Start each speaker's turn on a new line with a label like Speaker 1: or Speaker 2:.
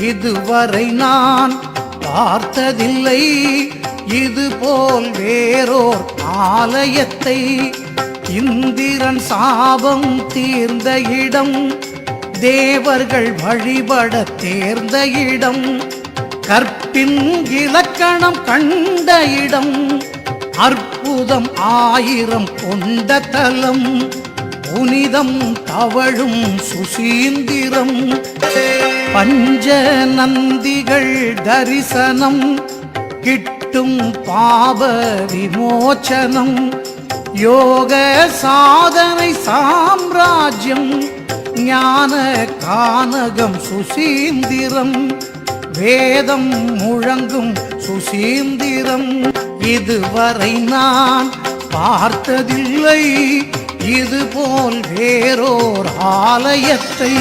Speaker 1: இதுவரை நான் பார்த்ததில்லை இதுபோல் வேறோர் ஆலயத்தை. இந்திரன் சாபம் தீர்ந்த இடம், தேவர்கள் வழிபட தேர்ந்த இடம், கற்பின் இலக்கணம் கண்ட இடம், அற்புதம் 1000 கொண்ட தலம், புனிதம் தவழும் சுசீந்திரம். பஞ்ச நந்திகள் தரிசனம், கிட்டும் பாப விமோச்சனம், யோக சாதனை சாம்ராஜ்யம், ஞான கானகம் சுசீந்திரம், வேதம் முழங்கும் சுசீந்திரம். இதுவரை நான் பார்த்ததில்லை இதுபோல் வேறோர் ஆலயத்தை.